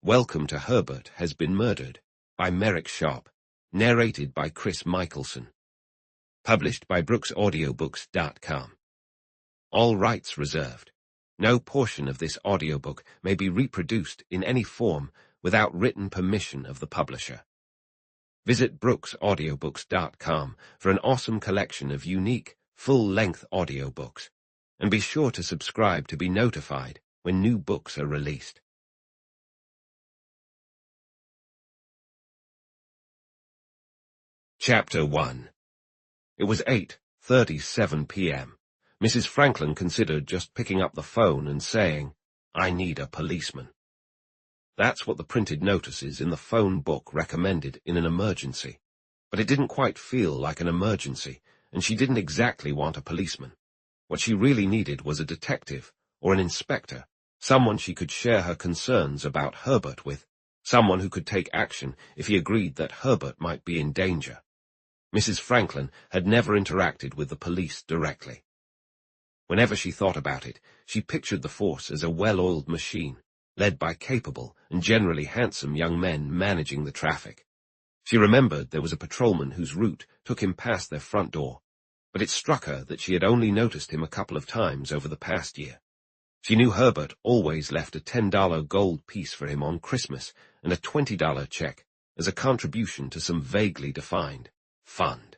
Welcome to Herbert Has Been Murdered by Merrick Sharp, narrated by Chris Michelson. Published by BrooksAudiobooks.com. All rights reserved. No portion of this audiobook may be reproduced in any form without written permission of the publisher. Visit BrooksAudiobooks.com for an awesome collection of unique, full-length audiobooks, and be sure to subscribe to be notified when new books are released. Chapter 1. It was 8:37 p.m. Mrs. Franklin considered just picking up the phone and saying, "I need a policeman." That's what the printed notices in the phone book recommended in an emergency. But it didn't quite feel like an emergency, and she didn't exactly want a policeman. What she really needed was a detective or an inspector, someone she could share her concerns about Herbert with, someone who could take action if he agreed that Herbert might be in danger. Mrs. Franklin had never interacted with the police directly. Whenever she thought about it, she pictured the force as a well-oiled machine, led by capable and generally handsome young men managing the traffic. She remembered there was a patrolman whose route took him past their front door, but it struck her that she had only noticed him a couple of times over the past year. She knew Herbert always left a $10 gold piece for him on Christmas and a $20 check as a contribution to some vaguely defined fund.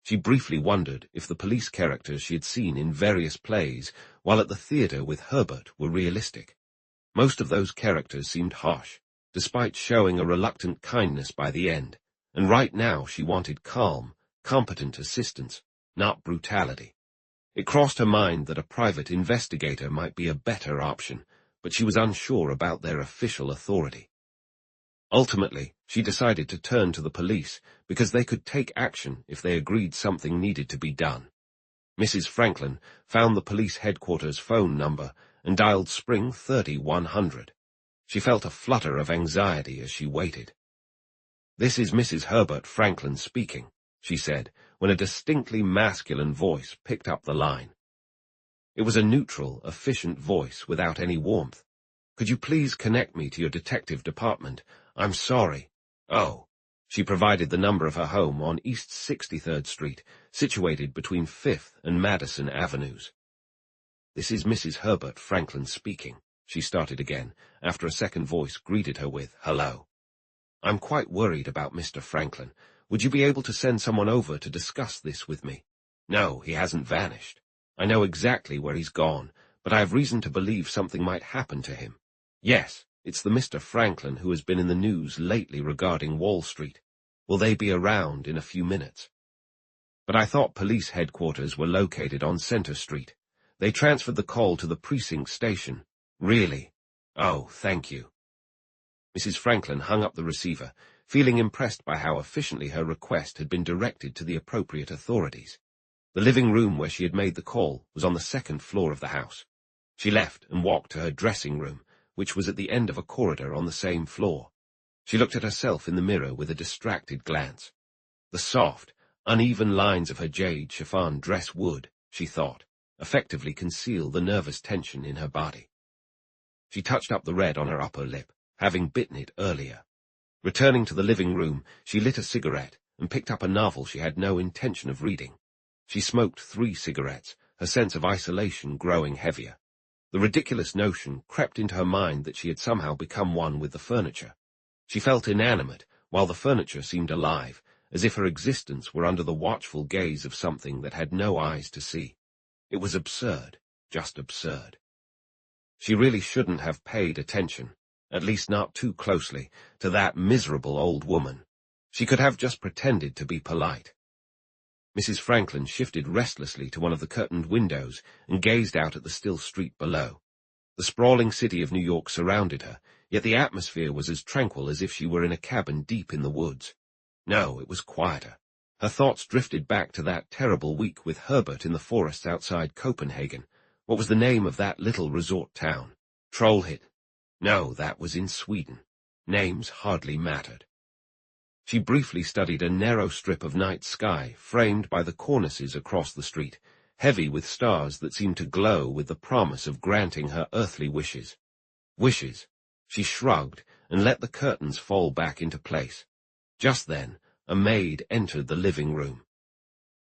She briefly wondered if the police characters she had seen in various plays while at the theater with Herbert were realistic. Most of those characters seemed harsh, despite showing a reluctant kindness by the end, and right now she wanted calm, competent assistance, not brutality. It crossed her mind that a private investigator might be a better option, but she was unsure about their official authority. Ultimately, she decided to turn to the police because they could take action if they agreed something needed to be done. Mrs. Franklin found the police headquarters phone number and dialed Spring 3100. She felt a flutter of anxiety as she waited. "This is Mrs. Herbert Franklin speaking," she said, when a distinctly masculine voice picked up the line. It was a neutral, efficient voice without any warmth. "Could you please connect me to your detective department? I'm sorry." "Oh." She provided the number of her home on East 63rd Street, situated between 5th and Madison Avenues. "This is Mrs. Herbert Franklin speaking," she started again, after a second voice greeted her with, "Hello. I'm quite worried about Mr. Franklin. Would you be able to send someone over to discuss this with me?" "No, he hasn't vanished. I know exactly where he's gone, but I have reason to believe something might happen to him. Yes, it's the Mr. Franklin who has been in the news lately regarding Wall Street. Will they be around in a few minutes?" "But I thought police headquarters were located on Center Street. They transferred the call to the precinct station." "Really? Oh, thank you." Mrs. Franklin hung up the receiver, feeling impressed by how efficiently her request had been directed to the appropriate authorities. The living room where she had made the call was on the second floor of the house. She left and walked to her dressing room, which was at the end of a corridor on the same floor. She looked at herself in the mirror with a distracted glance. The soft, uneven lines of her jade chiffon dress would, she thought, effectively conceal the nervous tension in her body. She touched up the red on her upper lip, having bitten it earlier. Returning to the living room, she lit a cigarette and picked up a novel she had no intention of reading. She smoked 3 cigarettes, her sense of isolation growing heavier. The ridiculous notion crept into her mind that she had somehow become one with the furniture. She felt inanimate, while the furniture seemed alive, as if her existence were under the watchful gaze of something that had no eyes to see. It was absurd, just absurd. She really shouldn't have paid attention, at least not too closely, to that miserable old woman. She could have just pretended to be polite. Mrs. Franklin shifted restlessly to one of the curtained windows and gazed out at the still street below. The sprawling city of New York surrounded her, yet the atmosphere was as tranquil as if she were in a cabin deep in the woods. No, it was quieter. Her thoughts drifted back to that terrible week with Herbert in the forests outside Copenhagen. What was the name of that little resort town? Trollhättan. No, that was in Sweden. Names hardly mattered. She briefly studied a narrow strip of night sky framed by the cornices across the street, heavy with stars that seemed to glow with the promise of granting her earthly wishes. Wishes She shrugged and let the curtains fall back into place. Just then, a maid entered the living room.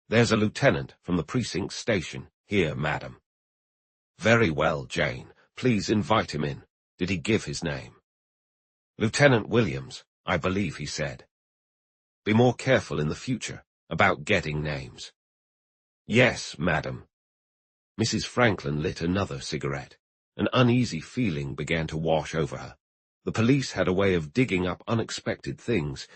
"There's a lieutenant from the precinct station here, madam." "Very well, Jane. Please invite him in. Did he give his name?" "Lieutenant Williams, I believe he said." "Be more careful in the future about getting names." "Yes, madam." Mrs. Franklin lit another cigarette. An uneasy feeling began to wash over her. The police had a way of digging up unexpected things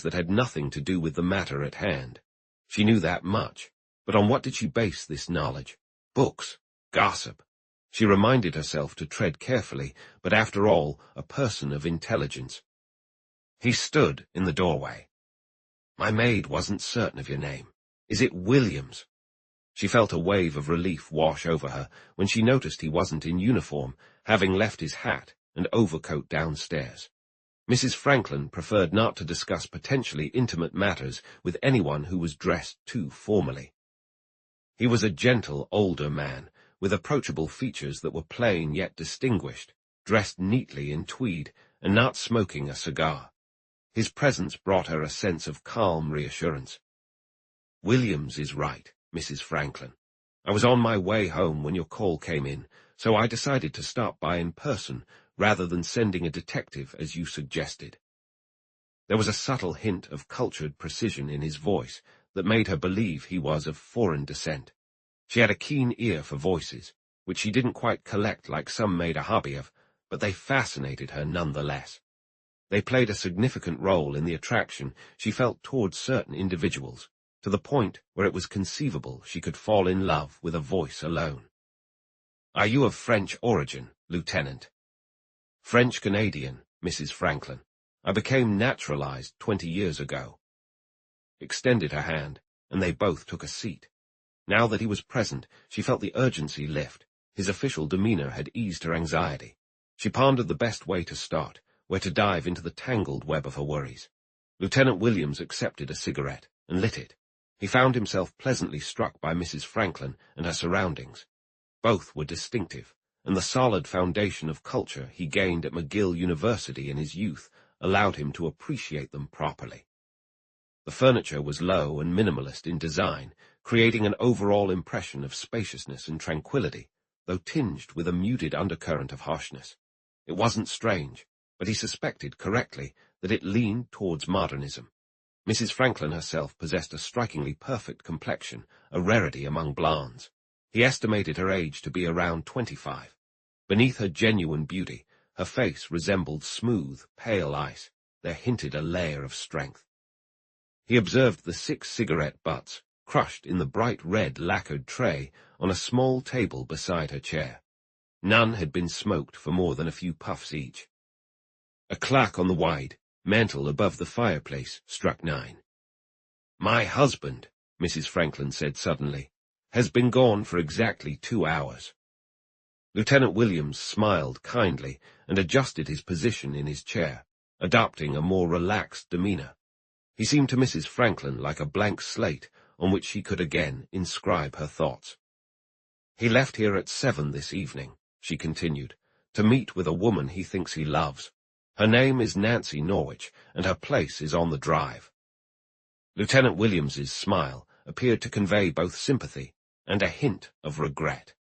that had nothing to do with the matter at hand. She knew that much, but on what did she base this knowledge? Books, gossip. She reminded herself to tread carefully, but after all, a person of intelligence. He stood in the doorway. "My maid wasn't certain of your name. Is it Williams?" She felt a wave of relief wash over her when she noticed he wasn't in uniform, having left his hat and overcoat downstairs. Mrs. Franklin preferred not to discuss potentially intimate matters with anyone who was dressed too formally. He was a gentle, older man, with approachable features that were plain yet distinguished, dressed neatly in tweed and not smoking a cigar. His presence brought her a sense of calm reassurance. "Williams is right, Mrs. Franklin. I was on my way home when your call came in, so I decided to stop by in person rather than sending a detective as you suggested." There was a subtle hint of cultured precision in his voice that made her believe he was of foreign descent. She had a keen ear for voices, which she didn't quite collect like some made a hobby of, but they fascinated her nonetheless. They played a significant role in the attraction she felt towards certain individuals, to the point where it was conceivable she could fall in love with a voice alone. "Are you of French origin, Lieutenant?" "French-Canadian, Mrs. Franklin. I became naturalized 20 years ago." Extended her hand, and they both took a seat. Now that he was present, she felt the urgency lift. His official demeanor had eased her anxiety. She pondered the best way to start, where to dive into the tangled web of her worries. Lieutenant Williams accepted a cigarette and lit it. He found himself pleasantly struck by Mrs. Franklin and her surroundings. Both were distinctive, and the solid foundation of culture he gained at McGill University in his youth allowed him to appreciate them properly. The furniture was low and minimalist in design, creating an overall impression of spaciousness and tranquility, though tinged with a muted undercurrent of harshness. It wasn't strange, but he suspected correctly that it leaned towards modernism. Mrs. Franklin herself possessed a strikingly perfect complexion, a rarity among blondes. He estimated her age to be around 25. Beneath her genuine beauty, her face resembled smooth, pale ice. There hinted a layer of strength. He observed the 6 cigarette butts, crushed in the bright red lacquered tray on a small table beside her chair. None had been smoked for more than a few puffs each. A clock on the wide mantel above the fireplace struck 9. "My husband," Mrs. Franklin said suddenly, "has been gone for exactly 2 hours." Lieutenant Williams smiled kindly and adjusted his position in his chair, adopting a more relaxed demeanor. He seemed to Mrs. Franklin like a blank slate on which she could again inscribe her thoughts. "He left here at 7 this evening," she continued, "to meet with a woman he thinks he loves. Her name is Nancy Norwich, and her place is on the drive." Lieutenant Williams's smile appeared to convey both sympathy and a hint of regret.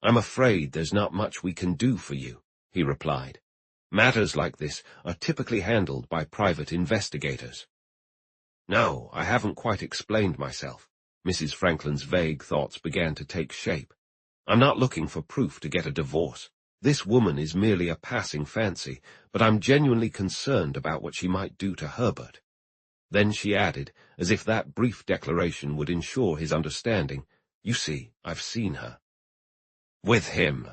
"I'm afraid there's not much we can do for you," he replied. "Matters like this are typically handled by private investigators." "No, I haven't quite explained myself." Mrs. Franklin's vague thoughts began to take shape. "I'm not looking for proof to get a divorce. This woman is merely a passing fancy, but I'm genuinely concerned about what she might do to Herbert." Then she added, as if that brief declaration would ensure his understanding, "You see, I've seen her." "With him?"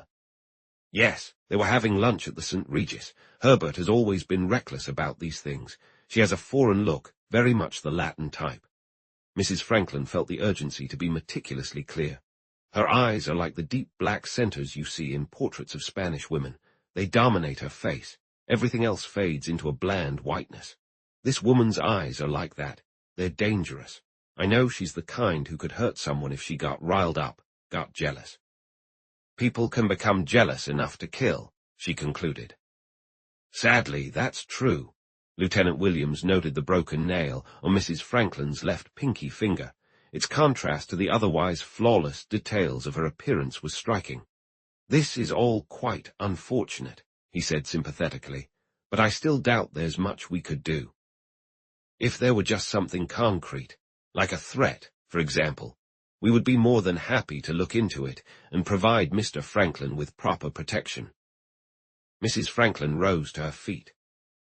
"Yes, they were having lunch at the St. Regis. Herbert has always been reckless about these things. She has a foreign look, very much the Latin type." Mrs. Franklin felt the urgency to be meticulously clear. Her eyes are like the deep black centers you see in portraits of Spanish women. They dominate her face. Everything else fades into a bland whiteness. This woman's eyes are like that. They're dangerous. I know she's the kind who could hurt someone if she got riled up, got jealous. "People can become jealous enough to kill," she concluded. Sadly, that's true. Lieutenant Williams noted the broken nail on Mrs. Franklin's left pinky finger. Its contrast to the otherwise flawless details of her appearance was striking. This is all quite unfortunate, he said sympathetically, but I still doubt there's much we could do. If there were just something concrete, like a threat, for example, we would be more than happy to look into it and provide Mr. Franklin with proper protection. Mrs. Franklin rose to her feet.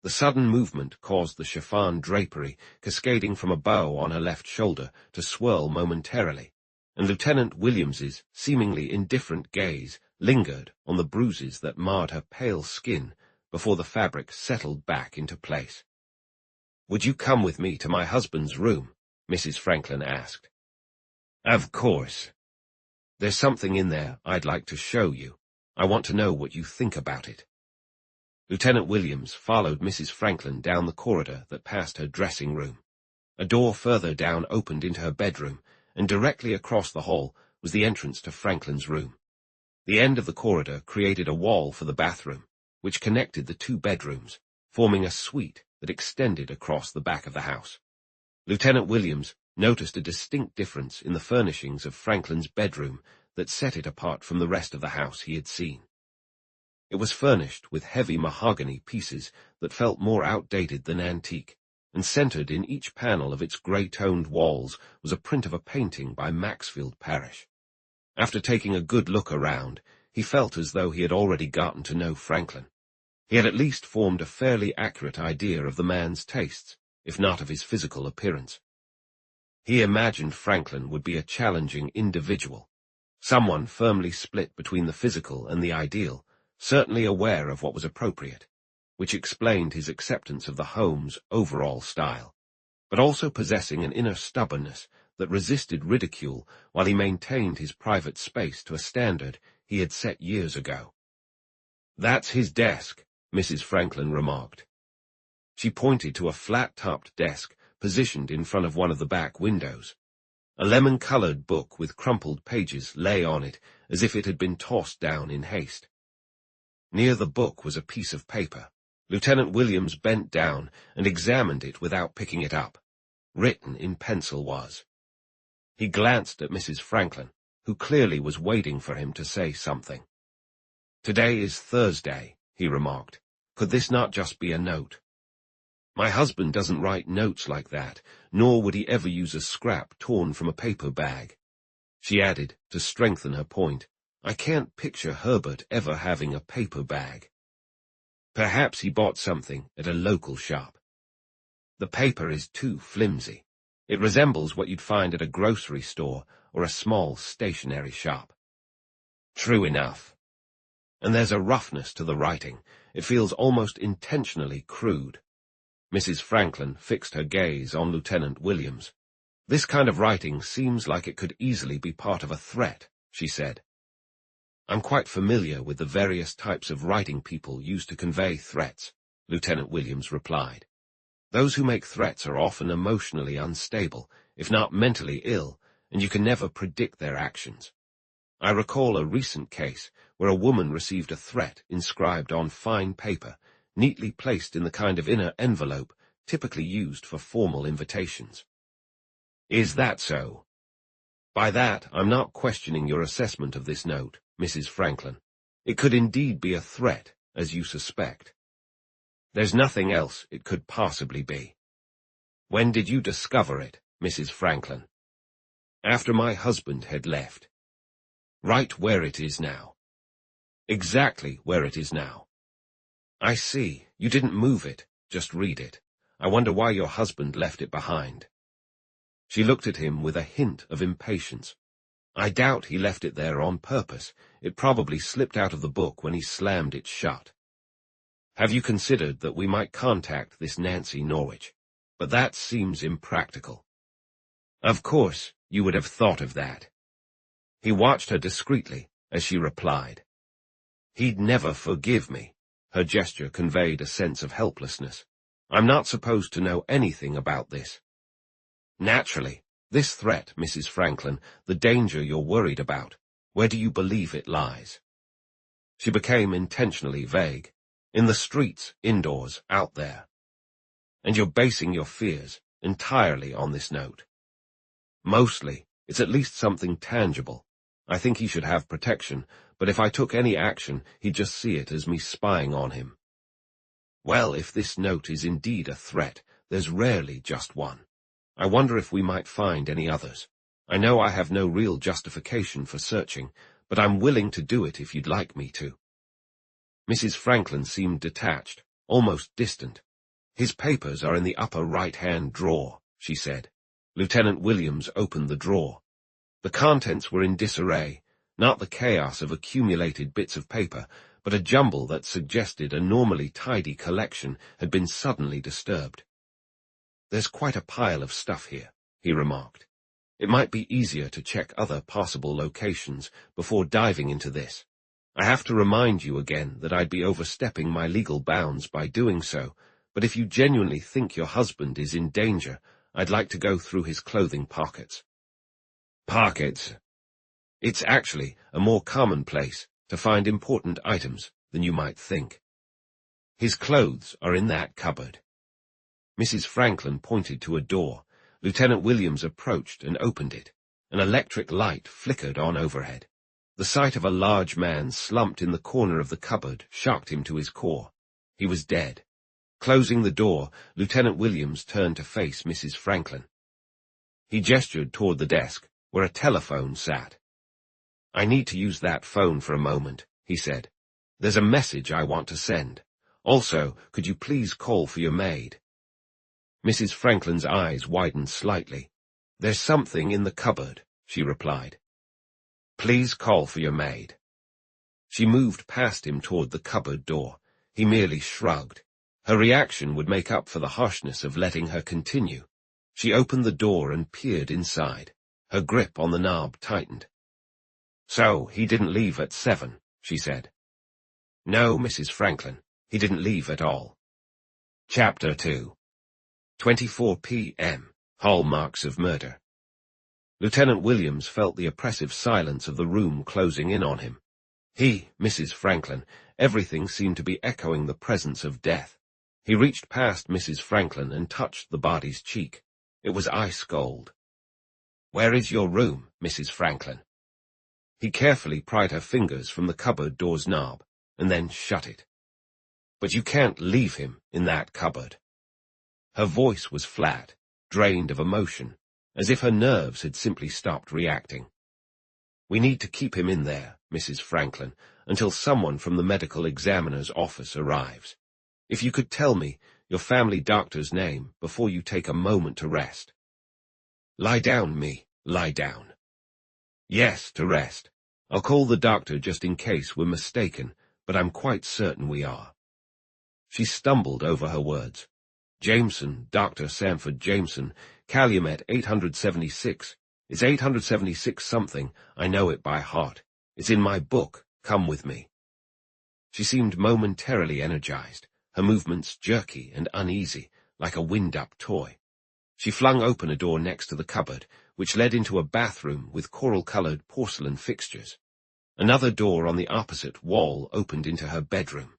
The sudden movement caused the chiffon drapery, cascading from a bow on her left shoulder, to swirl momentarily, and Lieutenant Williams's seemingly indifferent gaze lingered on the bruises that marred her pale skin before the fabric settled back into place. "Would you come with me to my husband's room?" Mrs. Franklin asked. "Of course. There's something in there I'd like to show you. I want to know what you think about it." Lieutenant Williams followed Mrs. Franklin down the corridor that passed her dressing room. A door further down opened into her bedroom, and directly across the hall was the entrance to Franklin's room. The end of the corridor created a wall for the bathroom, which connected the two bedrooms, forming a suite that extended across the back of the house. Lieutenant Williams noticed a distinct difference in the furnishings of Franklin's bedroom that set it apart from the rest of the house he had seen. It was furnished with heavy mahogany pieces that felt more outdated than antique, and centered in each panel of its grey-toned walls was a print of a painting by Maxfield Parrish. After taking a good look around, he felt as though he had already gotten to know Franklin. He had at least formed a fairly accurate idea of the man's tastes, if not of his physical appearance. He imagined Franklin would be a challenging individual, someone firmly split between the physical and the ideal, certainly aware of what was appropriate, which explained his acceptance of the home's overall style, but also possessing an inner stubbornness that resisted ridicule while he maintained his private space to a standard he had set years ago. "That's his desk," Mrs. Franklin remarked. She pointed to a flat-topped desk positioned in front of one of the back windows. A lemon-colored book with crumpled pages lay on it as if it had been tossed down in haste. Near the book was a piece of paper. Lieutenant Williams bent down and examined it without picking it up. Written in pencil was. He glanced at Mrs. Franklin, who clearly was waiting for him to say something. "Today is Thursday," he remarked. "Could this not just be a note?" "My husband doesn't write notes like that, nor would he ever use a scrap torn from a paper bag." She added, to strengthen her point, "I can't picture Herbert ever having a paper bag." "Perhaps he bought something at a local shop." "The paper is too flimsy. It resembles what you'd find at a grocery store or a small stationery shop." "True enough. And there's a roughness to the writing. It feels almost intentionally crude." Mrs. Franklin fixed her gaze on Lieutenant Williams. "This kind of writing seems like it could easily be part of a threat," she said. "I'm quite familiar with the various types of writing people use to convey threats," Lieutenant Williams replied. "Those who make threats are often emotionally unstable, if not mentally ill, and you can never predict their actions. I recall a recent case where a woman received a threat inscribed on fine paper, neatly placed in the kind of inner envelope typically used for formal invitations." "Is that so?" "By that, I'm not questioning your assessment of this note, Mrs. Franklin. It could indeed be a threat, as you suspect. There's nothing else it could possibly be." "When did you discover it, Mrs. Franklin?" "After my husband had left." "Right where it is now." "Exactly where it is now." "I see. You didn't move it, just read it. I wonder why your husband left it behind." She looked at him with a hint of impatience. "I doubt he left it there on purpose. It probably slipped out of the book when he slammed it shut. Have you considered that we might contact this Nancy Norwich? But that seems impractical." "Of course, you would have thought of that." He watched her discreetly as she replied. "He'd never forgive me." Her gesture conveyed a sense of helplessness. "I'm not supposed to know anything about this." "Naturally. This threat, Mrs. Franklin, the danger you're worried about, where do you believe it lies?" She became intentionally vague. In the streets, indoors, out there. And you're basing your fears entirely on this note. Mostly, it's at least something tangible. I think he should have protection, but if I took any action, he'd just see it as me spying on him. Well, if this note is indeed a threat, there's rarely just one. I wonder if we might find any others. I know I have no real justification for searching, but I'm willing to do it if you'd like me to. Mrs. Franklin seemed detached, almost distant. His papers are in the upper right-hand drawer, she said. Lieutenant Williams opened the drawer. The contents were in disarray, not the chaos of accumulated bits of paper, but a jumble that suggested a normally tidy collection had been suddenly disturbed. There's quite a pile of stuff here, he remarked. It might be easier to check other possible locations before diving into this. I have to remind you again that I'd be overstepping my legal bounds by doing so, but if you genuinely think your husband is in danger, I'd like to go through his clothing pockets. Pockets? It's actually a more common place to find important items than you might think. His clothes are in that cupboard. Mrs. Franklin pointed to a door. Lieutenant Williams approached and opened it. An electric light flickered on overhead. The sight of a large man slumped in the corner of the cupboard shocked him to his core. He was dead. Closing the door, Lieutenant Williams turned to face Mrs. Franklin. He gestured toward the desk, where a telephone sat. I need to use that phone for a moment, he said. There's a message I want to send. Also, could you please call for your maid? Mrs. Franklin's eyes widened slightly. There's something in the cupboard, she replied. Please call for your maid. She moved past him toward the cupboard door. He merely shrugged. Her reaction would make up for the harshness of letting her continue. She opened the door and peered inside. Her grip on the knob tightened. So, he didn't leave at 7, she said. No, Mrs. Franklin, he didn't leave at all. Chapter 2. 24 p.m. Hallmarks of murder. Lieutenant Williams felt the oppressive silence of the room closing in on him. He, Mrs. Franklin, everything seemed to be echoing the presence of death. He reached past Mrs. Franklin and touched the body's cheek. It was ice cold. Where is your room, Mrs. Franklin? He carefully pried her fingers from the cupboard door's knob, and then shut it. But you can't leave him in that cupboard. Her voice was flat, drained of emotion, as if her nerves had simply stopped reacting. We need to keep him in there, Mrs. Franklin, until someone from the medical examiner's office arrives. If you could tell me your family doctor's name before you take a moment to rest. Lie down, me, lie down. Yes, to rest. I'll call the doctor just in case we're mistaken, but I'm quite certain we are. She stumbled over her words. Jameson, Dr. Sanford Jameson, Calumet 876. It's 876 something, I know it by heart. It's in my book, come with me. She seemed momentarily energized, her movements jerky and uneasy, like a wind-up toy. She flung open a door next to the cupboard, which led into a bathroom with coral-colored porcelain fixtures. Another door on the opposite wall opened into her bedroom.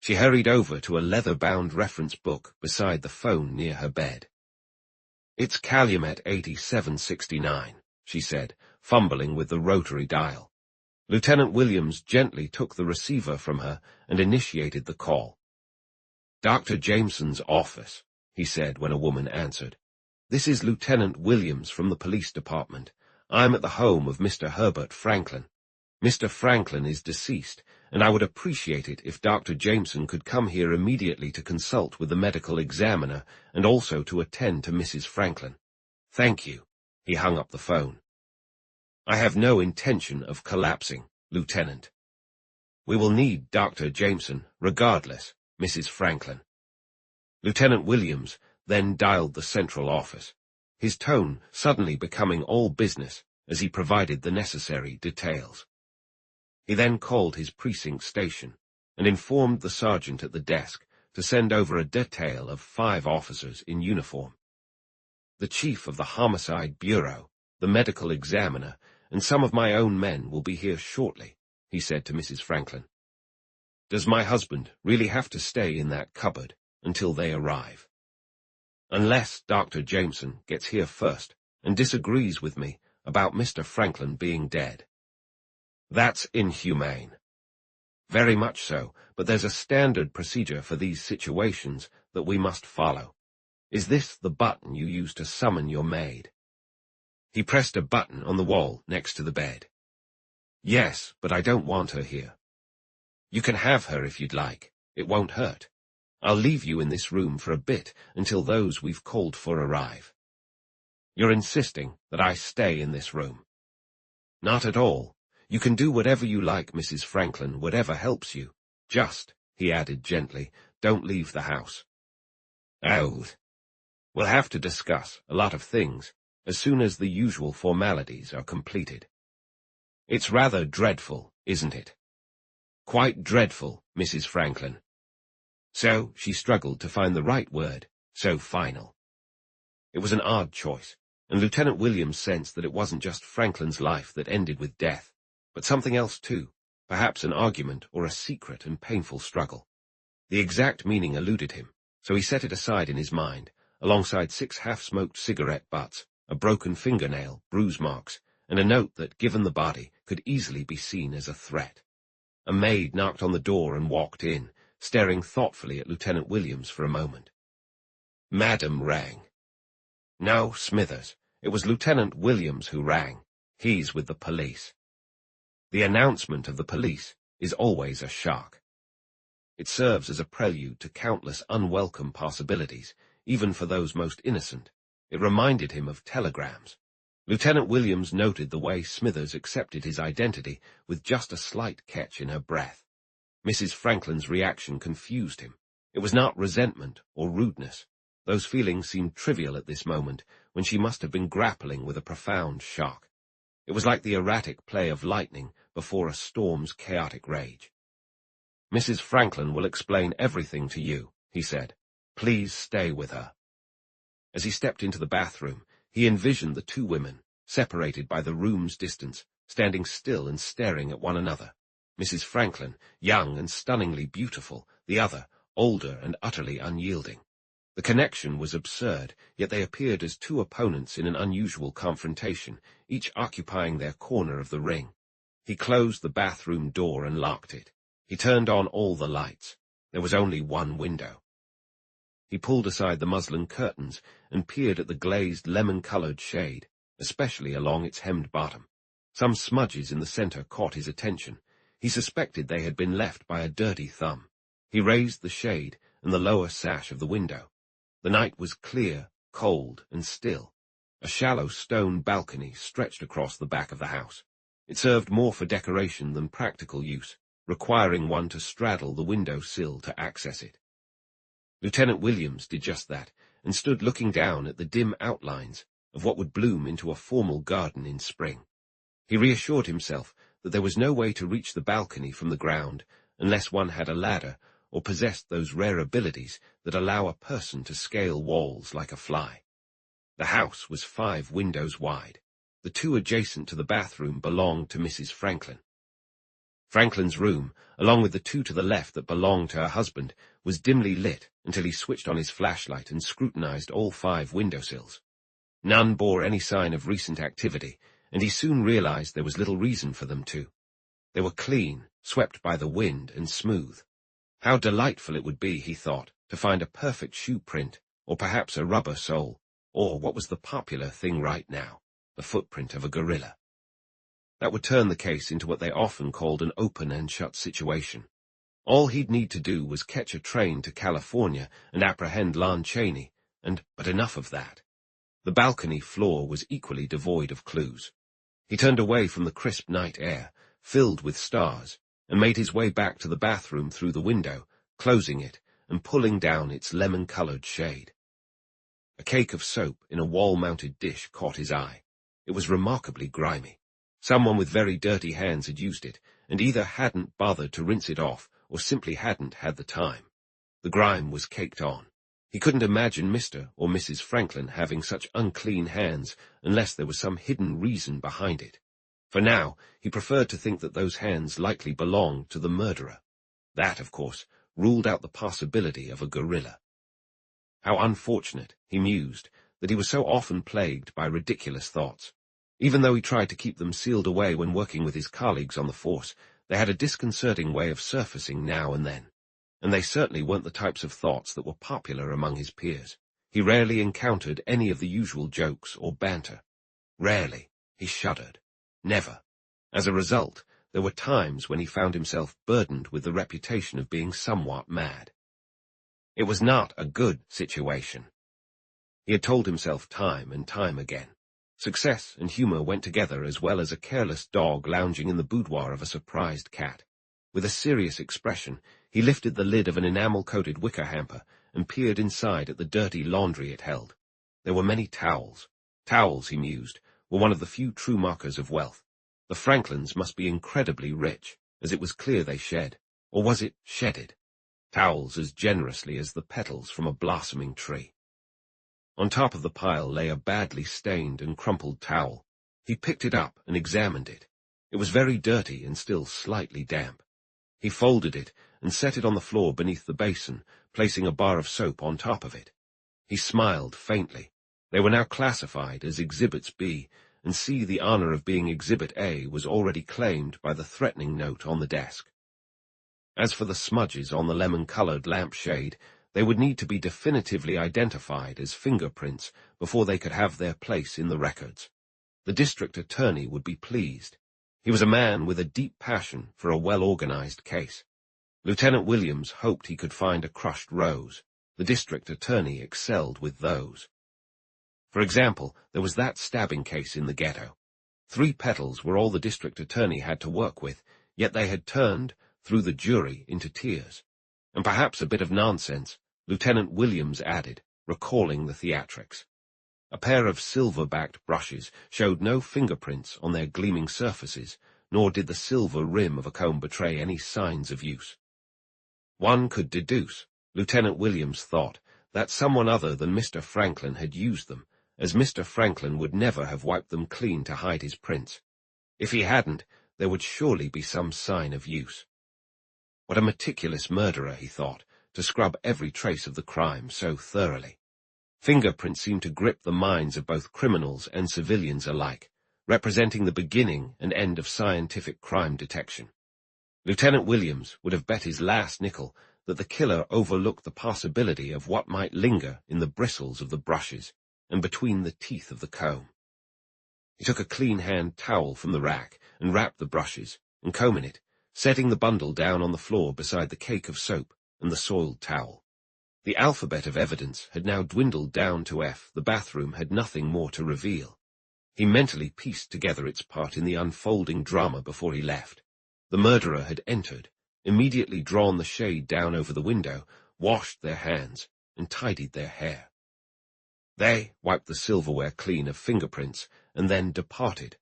She hurried over to a leather-bound reference book beside the phone near her bed. It's Calumet 8769, she said, fumbling with the rotary dial. Lieutenant Williams gently took the receiver from her and initiated the call. Dr. Jameson's office, he said when a woman answered. This is Lieutenant Williams from the police department. I'm at the home of Mr. Herbert Franklin. Mr. Franklin is deceased, and I would appreciate it if Dr. Jameson could come here immediately to consult with the medical examiner and also to attend to Mrs. Franklin. Thank you. He hung up the phone. I have no intention of collapsing, Lieutenant. We will need Dr. Jameson, regardless, Mrs. Franklin. Lieutenant Williams then dialed the central office, his tone suddenly becoming all business as he provided the necessary details. He then called his precinct station and informed the sergeant at the desk to send over a detail of 5 officers in uniform. The chief of the Homicide Bureau, the medical examiner, and some of my own men will be here shortly, he said to Mrs. Franklin. Does my husband really have to stay in that cupboard until they arrive? Unless Dr. Jameson gets here first and disagrees with me about Mr. Franklin being dead. That's inhumane. Very much so, but there's a standard procedure for these situations that we must follow. Is this the button you use to summon your maid? He pressed a button on the wall next to the bed. Yes, but I don't want her here. You can have her if you'd like. It won't hurt. I'll leave you in this room for a bit until those we've called for arrive. You're insisting that I stay in this room. Not at all. You can do whatever you like, Mrs. Franklin, whatever helps you. Just, he added gently, don't leave the house. Oh, we'll have to discuss a lot of things as soon as the usual formalities are completed. It's rather dreadful, isn't it? Quite dreadful, Mrs. Franklin. So she struggled to find the right word, so final. It was an odd choice, and Lieutenant Williams sensed that it wasn't just Franklin's life that ended with death, but something else too, perhaps an argument or a secret and painful struggle. The exact meaning eluded him, so he set it aside in his mind, alongside 6 half-smoked cigarette butts, a broken fingernail, bruise marks, and a note that, given the body, could easily be seen as a threat. A maid knocked on the door and walked in, staring thoughtfully at Lieutenant Williams for a moment. Madam rang. No, Smithers. It was Lieutenant Williams who rang. He's with the police. The announcement of the police is always a shock. It serves as a prelude to countless unwelcome possibilities, even for those most innocent. It reminded him of telegrams. Lieutenant Williams noted the way Smithers accepted his identity with just a slight catch in her breath. Mrs. Franklin's reaction confused him. It was not resentment or rudeness. Those feelings seemed trivial at this moment, when she must have been grappling with a profound shock. It was like the erratic play of lightning before a storm's chaotic rage. Mrs. Franklin will explain everything to you, he said. Please stay with her. As he stepped into the bathroom, he envisioned the 2 women, separated by the room's distance, standing still and staring at one another. Mrs. Franklin, young and stunningly beautiful, the other, older and utterly unyielding. The connection was absurd, yet they appeared as 2 opponents in an unusual confrontation, each occupying their corner of the ring. He closed the bathroom door and locked it. He turned on all the lights. There was only one window. He pulled aside the muslin curtains and peered at the glazed lemon-colored shade, especially along its hemmed bottom. Some smudges in the center caught his attention. He suspected they had been left by a dirty thumb. He raised the shade and the lower sash of the window. The night was clear, cold, and still. A shallow stone balcony stretched across the back of the house. It served more for decoration than practical use, requiring one to straddle the window sill to access it. Lieutenant Williams did just that, and stood looking down at the dim outlines of what would bloom into a formal garden in spring. He reassured himself that there was no way to reach the balcony from the ground unless one had a ladder or possessed those rare abilities that allow a person to scale walls like a fly. The house was 5 windows wide. The 2 adjacent to the bathroom belonged to Mrs. Franklin. Franklin's room, along with the 2 to the left that belonged to her husband, was dimly lit until he switched on his flashlight and scrutinized all 5 windowsills. None bore any sign of recent activity, and he soon realized there was little reason for them to. They were clean, swept by the wind, and smooth. How delightful it would be, he thought, to find a perfect shoe print, or perhaps a rubber sole, or what was the popular thing right now, the footprint of a gorilla. That would turn the case into what they often called an open and shut situation. All he'd need to do was catch a train to California and apprehend Lon Chaney, but enough of that. The balcony floor was equally devoid of clues. He turned away from the crisp night air, filled with stars, and made his way back to the bathroom through the window, closing it and pulling down its lemon-colored shade. A cake of soap in a wall-mounted dish caught his eye. It was remarkably grimy. Someone with very dirty hands had used it, and either hadn't bothered to rinse it off or simply hadn't had the time. The grime was caked on. He couldn't imagine Mr. or Mrs. Franklin having such unclean hands unless there was some hidden reason behind it. For now, he preferred to think that those hands likely belonged to the murderer. That, of course, ruled out the possibility of a gorilla. How unfortunate, he mused, that he was so often plagued by ridiculous thoughts. Even though he tried to keep them sealed away when working with his colleagues on the force, they had a disconcerting way of surfacing now and then. And they certainly weren't the types of thoughts that were popular among his peers. He rarely encountered any of the usual jokes or banter. Rarely. He shuddered. Never. As a result, there were times when he found himself burdened with the reputation of being somewhat mad. It was not a good situation. He had told himself time and time again. Success and humor went together as well as a careless dog lounging in the boudoir of a surprised cat. With a serious expression, he lifted the lid of an enamel-coated wicker hamper and peered inside at the dirty laundry it held. There were many towels. Towels, he mused, were one of the few true markers of wealth. The Franklins must be incredibly rich, as it was clear they shed. Or was it shedded? Towels as generously as the petals from a blossoming tree. On top of the pile lay a badly stained and crumpled towel. He picked it up and examined it. It was very dirty and still slightly damp. He folded it and set it on the floor beneath the basin, placing a bar of soap on top of it. He smiled faintly. They were now classified as Exhibits B, and C. The honor of being Exhibit A was already claimed by the threatening note on the desk. As for the smudges on the lemon-colored lampshade, they would need to be definitively identified as fingerprints before they could have their place in the records. The district attorney would be pleased. He was a man with a deep passion for a well-organized case. Lieutenant Williams hoped he could find a crushed rose. The district attorney excelled with those. For example, there was that stabbing case in the ghetto. 3 petals were all the district attorney had to work with, yet they had turned, through the jury, into tears. And perhaps a bit of nonsense, Lieutenant Williams added, recalling the theatrics. A pair of silver-backed brushes showed no fingerprints on their gleaming surfaces, nor did the silver rim of a comb betray any signs of use. One could deduce, Lieutenant Williams thought, that someone other than Mr. Franklin had used them, as Mr. Franklin would never have wiped them clean to hide his prints. If he hadn't, there would surely be some sign of use. What a meticulous murderer, he thought, to scrub every trace of the crime so thoroughly. Fingerprints seemed to grip the minds of both criminals and civilians alike, representing the beginning and end of scientific crime detection. Lieutenant Williams would have bet his last nickel that the killer overlooked the possibility of what might linger in the bristles of the brushes and between the teeth of the comb. He took a clean-hand towel from the rack and wrapped the brushes, and combing it, setting the bundle down on the floor beside the cake of soap and the soiled towel. The alphabet of evidence had now dwindled down to F. The bathroom had nothing more to reveal. He mentally pieced together its part in the unfolding drama before he left. The murderer had entered, immediately drawn the shade down over the window, washed their hands, and tidied their hair. They wiped the silverware clean of fingerprints and then departed.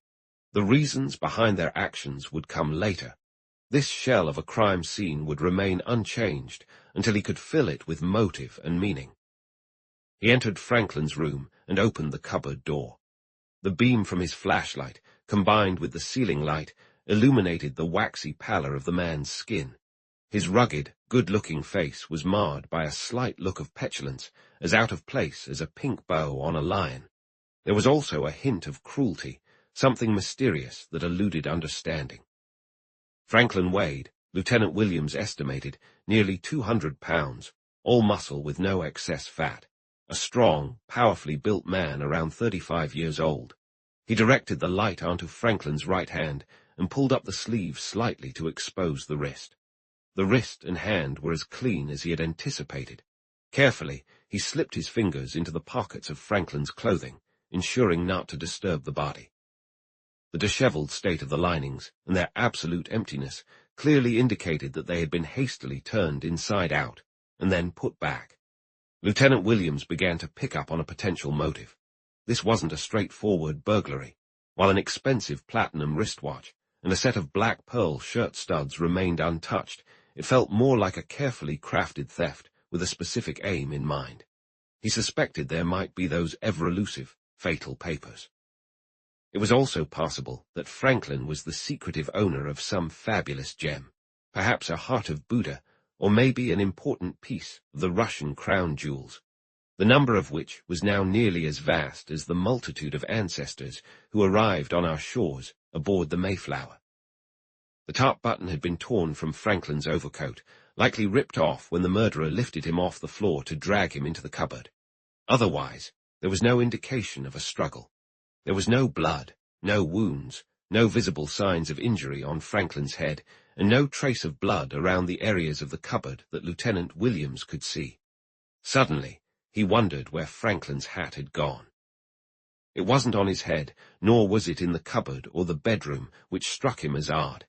The reasons behind their actions would come later. This shell of a crime scene would remain unchanged until he could fill it with motive and meaning. He entered Franklin's room and opened the cupboard door. The beam from his flashlight, combined with the ceiling light, illuminated the waxy pallor of the man's skin. His rugged, good-looking face was marred by a slight look of petulance, as out of place as a pink bow on a lion. There was also a hint of cruelty, something mysterious that eluded understanding. Franklin weighed, Lieutenant Williams estimated, nearly 200 pounds, all muscle with no excess fat. A strong, powerfully built man around 35 years old. He directed the light onto Franklin's right hand and pulled up the sleeve slightly to expose the wrist. The wrist and hand were as clean as he had anticipated. Carefully, he slipped his fingers into the pockets of Franklin's clothing, ensuring not to disturb the body. The disheveled state of the linings and their absolute emptiness clearly indicated that they had been hastily turned inside out and then put back. Lieutenant Williams began to pick up on a potential motive. This wasn't a straightforward burglary. While an expensive platinum wristwatch and a set of black pearl shirt studs remained untouched, it felt more like a carefully crafted theft with a specific aim in mind. He suspected there might be those ever-elusive, fatal papers. It was also possible that Franklin was the secretive owner of some fabulous gem. perhaps a heart of Buddha, or maybe an important piece of the Russian crown jewels, the number of which was now nearly as vast as the multitude of ancestors who arrived on our shores aboard the Mayflower. The top button had been torn from Franklin's overcoat, likely ripped off when the murderer lifted him off the floor to drag him into the cupboard. Otherwise, there was no indication of a struggle. There was no blood, no wounds, no visible signs of injury on Franklin's head, and no trace of blood around the areas of the cupboard that Lieutenant Williams could see. Suddenly, he wondered where Franklin's hat had gone. It wasn't on his head, nor was it in the cupboard or the bedroom, which struck him as odd.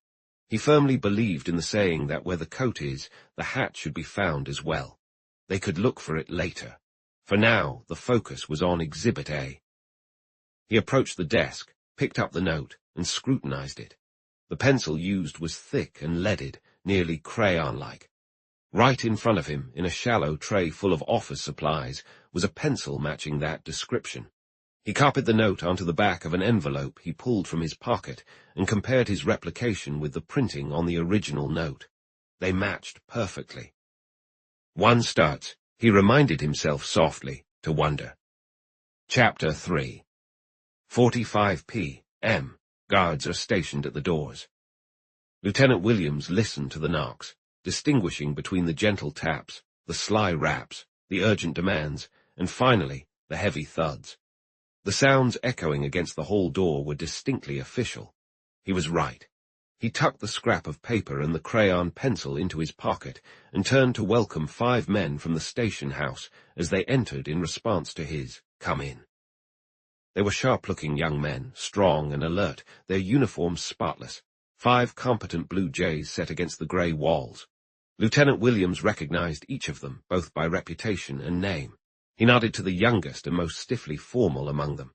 He firmly believed in the saying that where the coat is, the hat should be found as well. They could look for it later. For now, the focus was on Exhibit A. He approached the desk, picked up the note, and scrutinized it. The pencil used was thick and leaded, nearly crayon-like. Right in front of him, in a shallow tray full of office supplies, was a pencil matching that description. He copied the note onto the back of an envelope he pulled from his pocket and compared his replication with the printing on the original note. They matched perfectly. One starts, he reminded himself softly, to wonder. Chapter 3. 45 p.m. Guards are stationed at the doors. Lieutenant Williams listened to the knocks, distinguishing between the gentle taps, the sly raps, the urgent demands, and finally, the heavy thuds. The sounds echoing against the hall door were distinctly official. He was right. He tucked the scrap of paper and the crayon pencil into his pocket and turned to welcome 5 men from the station house as they entered in response to his, "Come in." They were sharp-looking young men, strong and alert, their uniforms spotless, 5 competent blue jays set against the grey walls. Lieutenant Williams recognized each of them, both by reputation and name. He nodded to the youngest and most stiffly formal among them.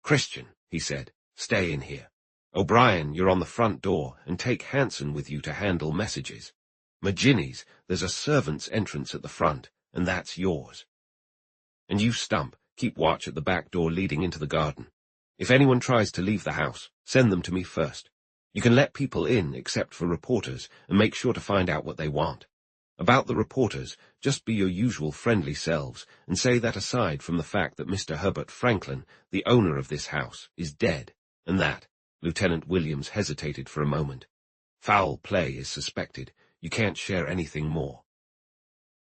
"Christian," he said, "stay in here. O'Brien, you're on the front door, and take Hanson with you to handle messages. McGinnis, there's a servant's entrance at the front, and that's yours. And you, Stump, keep watch at the back door leading into the garden. If anyone tries to leave the house, send them to me first. You can let people in except for reporters, and make sure to find out what they want. About the reporters, just be your usual friendly selves, and say that aside from the fact that Mr. Herbert Franklin, the owner of this house, is dead, and that," Lieutenant Williams hesitated for a moment, "foul play is suspected. You can't share anything more.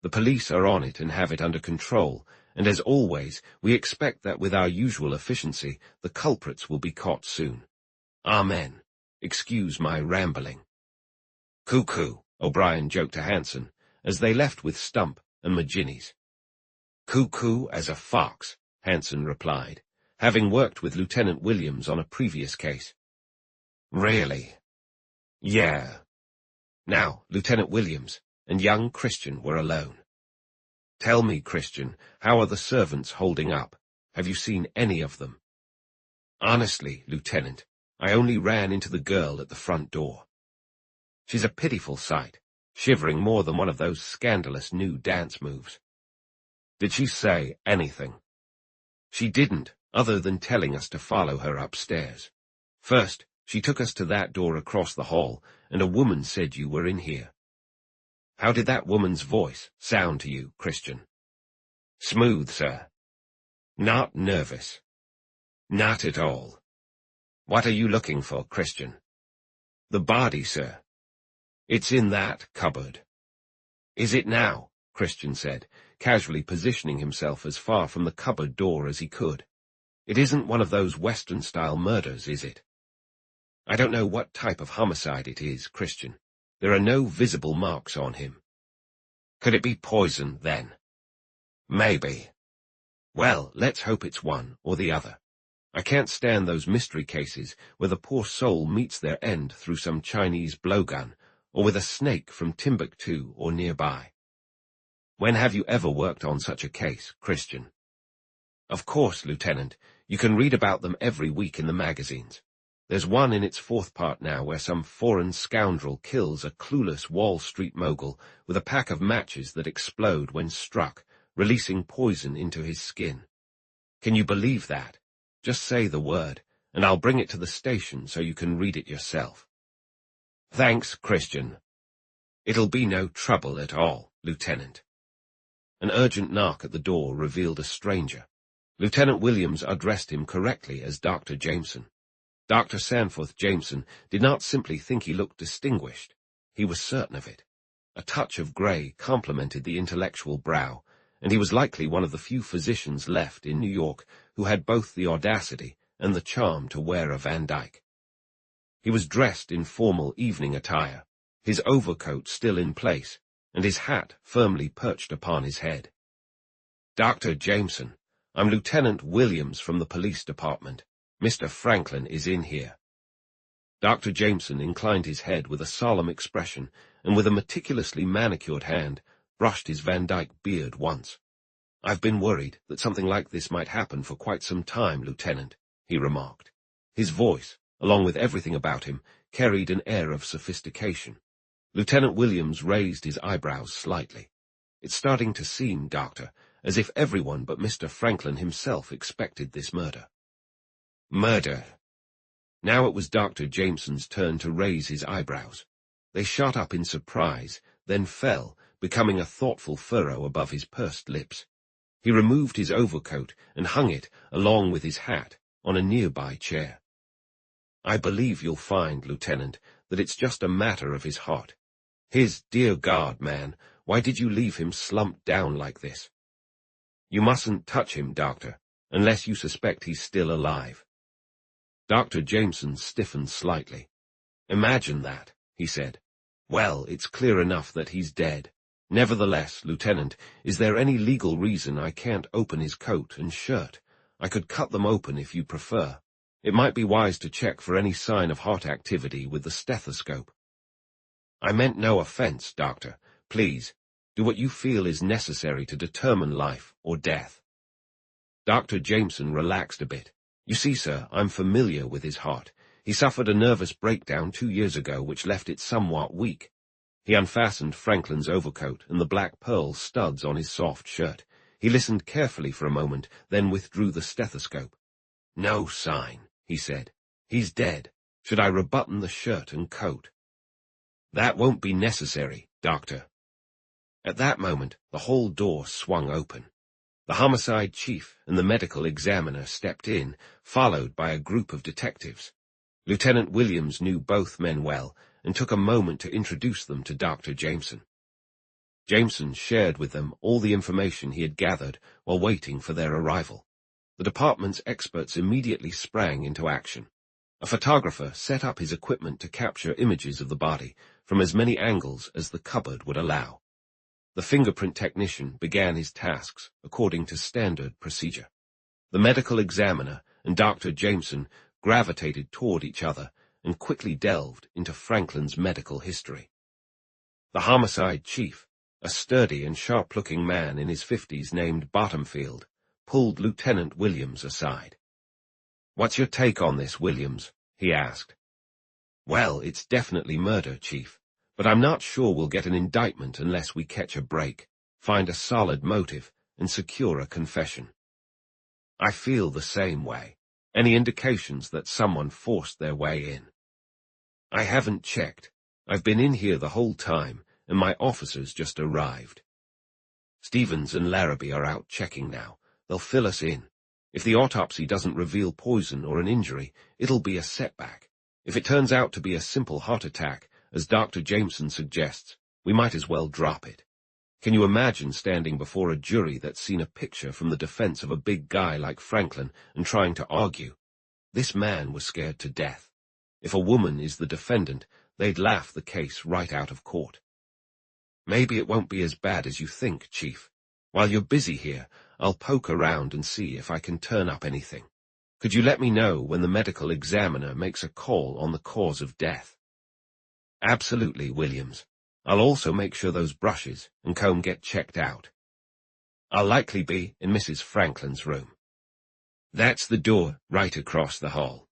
The police are on it and have it under control, and as always, we expect that with our usual efficiency, the culprits will be caught soon. Amen. Excuse my rambling." "Cuckoo," O'Brien joked to Hanson, as they left with Stump and McGinnis. "Cuckoo as a fox," Hanson replied, having worked with Lieutenant Williams on a previous case. "Really?" "Yeah." Now, Lieutenant Williams and young Christian were alone. "Tell me, Christian, how are the servants holding up? Have you seen any of them?" "Honestly, Lieutenant, I only ran into the girl at the front door. She's a pitiful sight, shivering more than one of those scandalous new dance moves." "Did she say anything?" "She didn't, other than telling us to follow her upstairs. First, she took us to that door across the hall, and a woman said you were in here." "How did that woman's voice sound to you, Christian?" "Smooth, sir." "Not nervous?" "Not at all." "What are you looking for, Christian?" "The body, sir." "It's in that cupboard." "Is it now?" Christian said, casually positioning himself as far from the cupboard door as he could. "It isn't one of those Western-style murders, is it?" "I don't know what type of homicide it is, Christian. There are no visible marks on him." "Could it be poison, then?" "Maybe." "Well, let's hope it's one or the other. I can't stand those mystery cases where the poor soul meets their end through some Chinese blowgun, or with a snake from Timbuktu or nearby. When have you ever worked on such a case, Christian?" "Of course, Lieutenant. You can read about them every week in the magazines. There's one in its 4th part now where some foreign scoundrel kills a clueless Wall Street mogul with a pack of matches that explode when struck, releasing poison into his skin. Can you believe that? Just say the word, and I'll bring it to the station so you can read it yourself." "Thanks, Christian." It'll be no trouble at all, Lieutenant. An urgent knock at the door revealed a stranger. Lieutenant Williams addressed him correctly as Dr. Jameson. Dr. Sanforth Jameson did not simply think he looked distinguished. He was certain of it. A touch of grey complemented the intellectual brow, and he was likely one of the few physicians left in New York who had both the audacity and the charm to wear a Van Dyke. He was dressed in formal evening attire, his overcoat still in place, and his hat firmly perched upon his head. "Dr. Jameson, I'm Lieutenant Williams from the police department. Mr. Franklin is in here." Dr. Jameson inclined his head with a solemn expression, and with a meticulously manicured hand, brushed his Van Dyke beard once. "I've been worried that something like this might happen for quite some time, Lieutenant," he remarked. His voice, along with everything about him, carried an air of sophistication. Lieutenant Williams raised his eyebrows slightly. "It's starting to seem, Doctor, as if everyone but Mr. Franklin himself expected this murder." "Murder?" Now it was Dr. Jameson's turn to raise his eyebrows. They shot up in surprise, then fell, becoming a thoughtful furrow above his pursed lips. He removed his overcoat and hung it, along with his hat, on a nearby chair. "I believe you'll find, Lieutenant, that it's just a matter of his heart. Dear God, man, why did you leave him slumped down like this? You mustn't touch him, Doctor, unless you suspect he's still alive." Dr. Jameson stiffened slightly. "Imagine that," he said. "Well, it's clear enough that he's dead. Nevertheless, Lieutenant, is there any legal reason I can't open his coat and shirt? I could cut them open if you prefer. It might be wise to check for any sign of heart activity with the stethoscope." "I meant no offense, Doctor. Please, do what you feel is necessary to determine life or death." Dr. Jameson relaxed a bit. "You see, sir, I'm familiar with his heart. He suffered a nervous breakdown 2 years ago which left it somewhat weak." He unfastened Franklin's overcoat and the black pearl studs on his soft shirt. He listened carefully for a moment, then withdrew the stethoscope. "No sign," he said. "He's dead. Should I rebutton the shirt and coat?" "That won't be necessary, Doctor." At that moment, the hall door swung open. The homicide chief and the medical examiner stepped in, followed by a group of detectives. Lieutenant Williams knew both men well, and took a moment to introduce them to Dr. Jameson. Jameson shared with them all the information he had gathered while waiting for their arrival. The department's experts immediately sprang into action. A photographer set up his equipment to capture images of the body from as many angles as the cupboard would allow. The fingerprint technician began his tasks according to standard procedure. The medical examiner and Dr. Jameson gravitated toward each other and quickly delved into Franklin's medical history. The homicide chief, a sturdy and sharp-looking man in his 50s named Bottomfield, pulled Lieutenant Williams aside. "What's your take on this, Williams?" he asked. "Well, it's definitely murder, Chief, but I'm not sure we'll get an indictment unless we catch a break, find a solid motive, and secure a confession." "I feel the same way. Any indications that someone forced their way in?" "I haven't checked. I've been in here the whole time, and my officers just arrived. Stevens and Larrabee are out checking now. They'll fill us in. If the autopsy doesn't reveal poison or an injury, it'll be a setback. If it turns out to be a simple heart attack, as Dr. Jameson suggests, we might as well drop it. Can you imagine standing before a jury that's seen a picture from the defense of a big guy like Franklin and trying to argue? This man was scared to death. If a woman is the defendant, they'd laugh the case right out of court." "Maybe it won't be as bad as you think, Chief. While you're busy here, I'll poke around and see if I can turn up anything. Could you let me know when the medical examiner makes a call on the cause of death?" "Absolutely, Williams. I'll also make sure those brushes and comb get checked out. I'll likely be in Mrs. Franklin's room. That's the door right across the hall."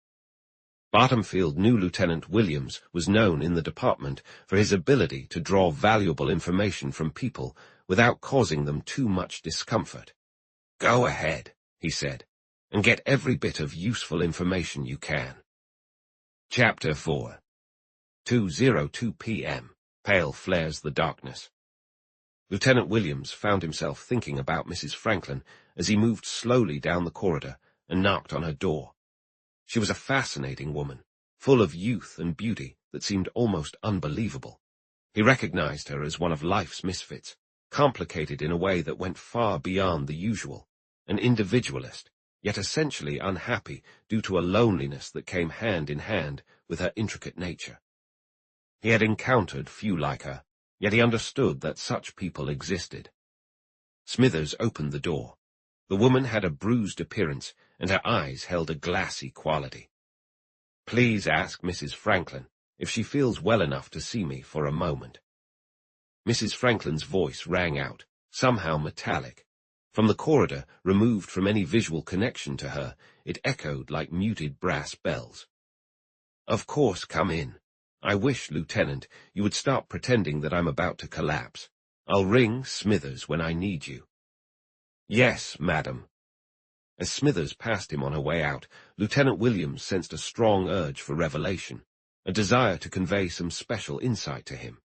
Bottomfield knew Lieutenant Williams was known in the department for his ability to draw valuable information from people without causing them too much discomfort. "Go ahead," he said, "and get every bit of useful information you can." Chapter 4. 2:02 p.m. Pale flares the darkness. Lieutenant Williams found himself thinking about Mrs. Franklin as he moved slowly down the corridor and knocked on her door. She was a fascinating woman, full of youth and beauty that seemed almost unbelievable. He recognized her as one of life's misfits, complicated in a way that went far beyond the usual, an individualist, yet essentially unhappy due to a loneliness that came hand in hand with her intricate nature. He had encountered few like her, yet he understood that such people existed. Smithers opened the door. The woman had a bruised appearance, and her eyes held a glassy quality. "Please ask Mrs. Franklin if she feels well enough to see me for a moment." Mrs. Franklin's voice rang out, somehow metallic. From the corridor, removed from any visual connection to her, it echoed like muted brass bells. "Of course, come in. I wish, Lieutenant, you would stop pretending that I'm about to collapse. I'll ring Smithers when I need you." "Yes, madam." As Smithers passed him on her way out, Lieutenant Williams sensed a strong urge for revelation, a desire to convey some special insight to him.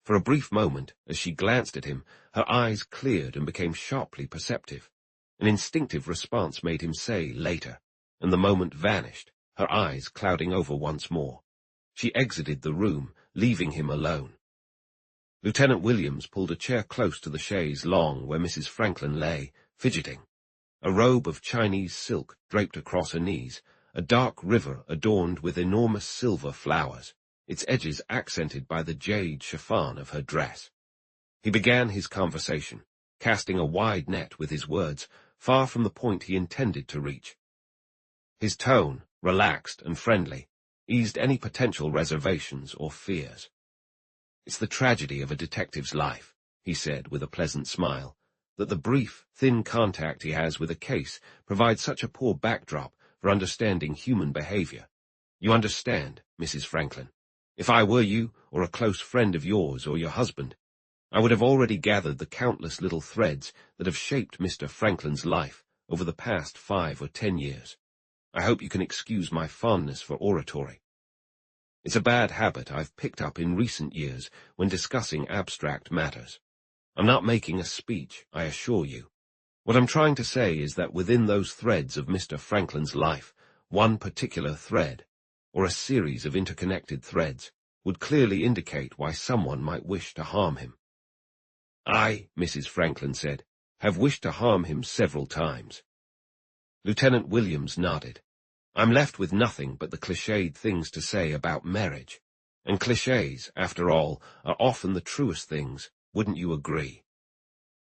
For a brief moment, as she glanced at him, her eyes cleared and became sharply perceptive. An instinctive response made him say, "Later," and the moment vanished, her eyes clouding over once more. She exited the room, leaving him alone. Lieutenant Williams pulled a chair close to the chaise longue where Mrs. Franklin lay, fidgeting. A robe of Chinese silk draped across her knees, a dark river adorned with enormous silver flowers, its edges accented by the jade chiffon of her dress. He began his conversation, casting a wide net with his words, far from the point he intended to reach. His tone, relaxed and friendly, eased any potential reservations or fears. "It's the tragedy of a detective's life," he said with a pleasant smile, "that the brief, thin contact he has with a case provides such a poor backdrop for understanding human behavior. You understand, Mrs. Franklin. If I were you, or a close friend of yours or your husband, I would have already gathered the countless little threads that have shaped Mr. Franklin's life over the past 5 or 10 years. I hope you can excuse my fondness for oratory. It's a bad habit I've picked up in recent years when discussing abstract matters. I'm not making a speech, I assure you. What I'm trying to say is that within those threads of Mr. Franklin's life, one particular thread, or a series of interconnected threads, would clearly indicate why someone might wish to harm him." "I," Mrs. Franklin said, "have wished to harm him several times." Lieutenant Williams nodded. "I'm left with nothing but the cliched things to say about marriage. And cliches, after all, are often the truest things, wouldn't you agree?